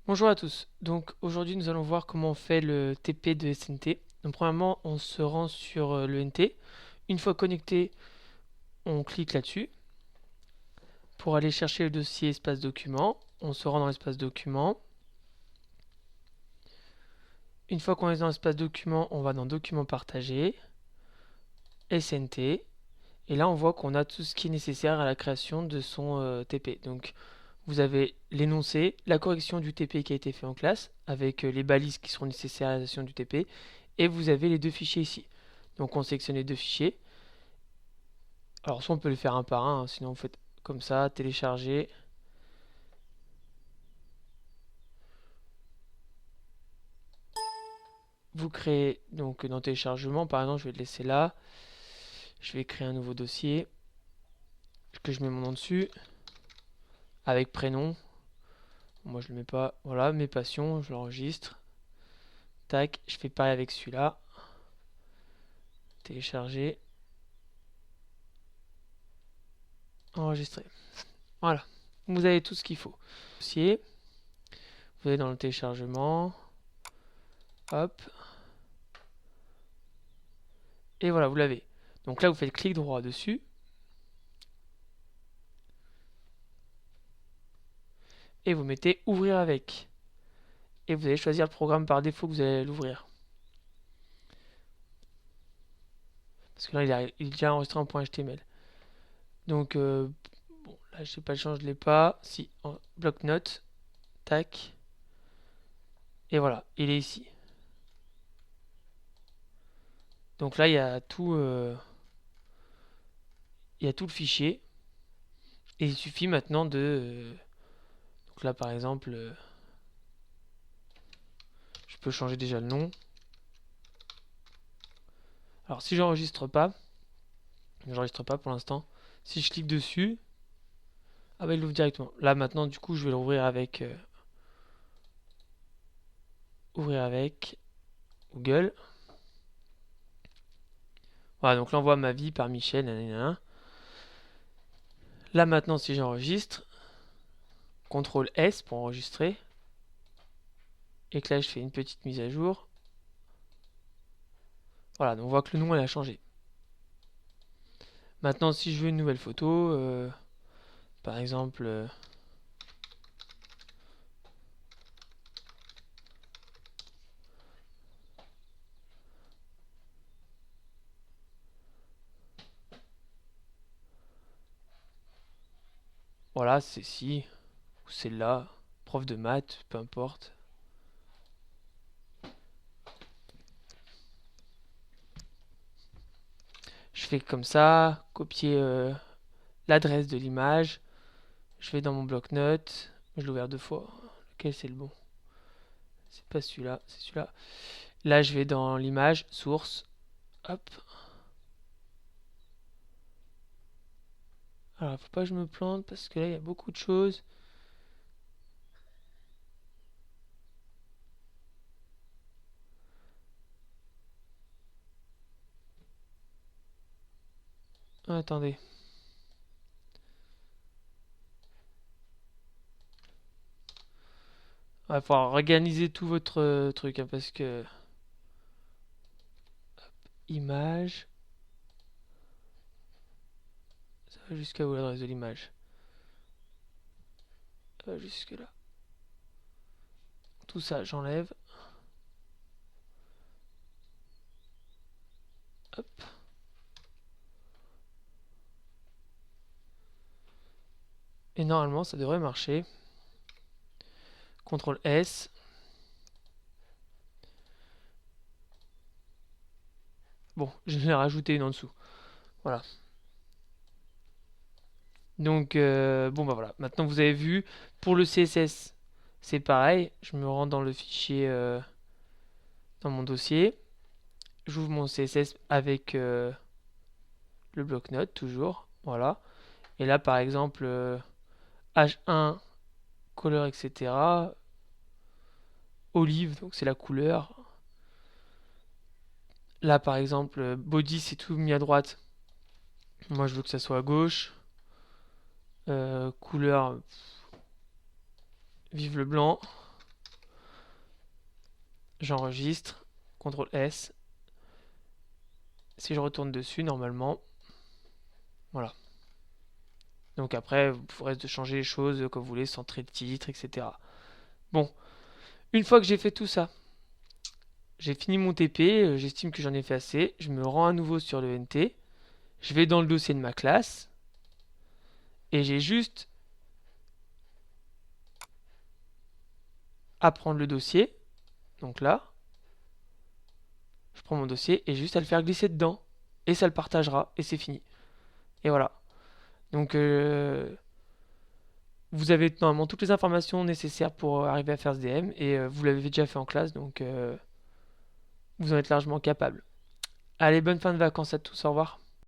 Bonjour à tous. Donc aujourd'hui nous allons voir comment on fait le TP de SNT. Donc premièrement on se rend sur le NT. Une fois connecté, on clique là-dessus pour aller chercher le dossier espace document. On se rend dans l'espace document. Une fois qu'on est dans l'espace document, on va dans documents partagés, SNT. Et là on voit qu'on a tout ce qui est nécessaire à la création de son TP. Donc vous avez l'énoncé, la correction du TP qui a été fait en classe, avec les balises qui seront nécessaires à la création du TP, et vous avez les deux fichiers ici. Donc on sélectionne les deux fichiers. Alors soit on peut les faire un par un, hein, sinon vous faites comme ça, télécharger. Vous créez donc dans téléchargement, par exemple je vais le laisser là. Je vais créer un nouveau dossier, que je mets mon nom dessus, avec prénom. Moi je le mets pas, voilà, mes passions, je l'enregistre. Tac, je fais pareil avec celui-là. Télécharger, enregistrer. Voilà, vous avez tout ce qu'il faut. Dossier, vous allez dans le téléchargement, hop, et voilà, vous l'avez. Donc là, vous faites clic droit dessus, et vous mettez ouvrir avec. Et vous allez choisir le programme par défaut que vous allez l'ouvrir. Parce que là, il est déjà enregistré en .html. Donc, bon, là, je sais pas le change, je l'ai pas. Si, en bloc-notes, tac, et voilà, il est ici. Donc là, il y a tout le fichier. Et il suffit maintenant donc là, par exemple, je peux changer déjà le nom. Alors, si j'enregistre pas pour l'instant. Si je clique dessus, ah bah il l'ouvre directement. Là maintenant, du coup, je vais l'ouvrir avec ouvrir avec Google. Voilà, donc là on voit ma vie par Michel. Nanana. Là maintenant, si j'enregistre, CTRL S pour enregistrer, et que là je fais une petite mise à jour. Voilà, donc on voit que le nom elle a changé. Maintenant, si je veux une nouvelle photo, par exemple, voilà, c'est ci ou celle-là, prof de maths, peu importe. Je fais comme ça, copier l'adresse de l'image. Je vais dans mon bloc-notes. Je l'ai ouvert deux fois. Lequel c'est le bon? C'est pas celui-là, c'est celui-là. Là, je vais dans l'image, source. Hop. Alors, faut pas que je me plante parce que là, il y a beaucoup de choses. Ah, attendez. Il va falloir organiser tout votre truc hein, parce que image, ça va jusqu'à où l'adresse de l'image? Ça va jusque là. Tout ça, j'enlève. Hop. Et normalement, ça devrait marcher. CTRL S. Bon, je vais rajouter une en dessous. Voilà. Donc, bon bah voilà. Maintenant, vous avez vu. Pour le CSS, c'est pareil. Je me rends dans le fichier, dans mon dossier. J'ouvre mon CSS avec le bloc-notes, toujours. Voilà. Et là, par exemple, H1, couleur, etc. Olive, donc c'est la couleur. Là, par exemple, body, c'est tout mis à droite. Moi, je veux que ça soit à gauche. Couleur, vive le blanc. j'enregistre, CTRL S. Si je retourne dessus, normalement, voilà. Donc après, vous pourrez changer les choses comme vous voulez, centrer le titre, etc. Bon, une fois que j'ai fait tout ça, j'ai fini mon TP, j'estime que j'en ai fait assez, je me rends à nouveau sur le NT, je vais dans le dossier de ma classe, et j'ai juste à prendre le dossier, donc là, je prends mon dossier et juste à le faire glisser dedans, et ça le partagera, et c'est fini. Et voilà. Donc vous avez normalement toutes les informations nécessaires pour arriver à faire ce DM, et vous l'avez déjà fait en classe, donc vous en êtes largement capable. Allez, bonne fin de vacances à tous, au revoir.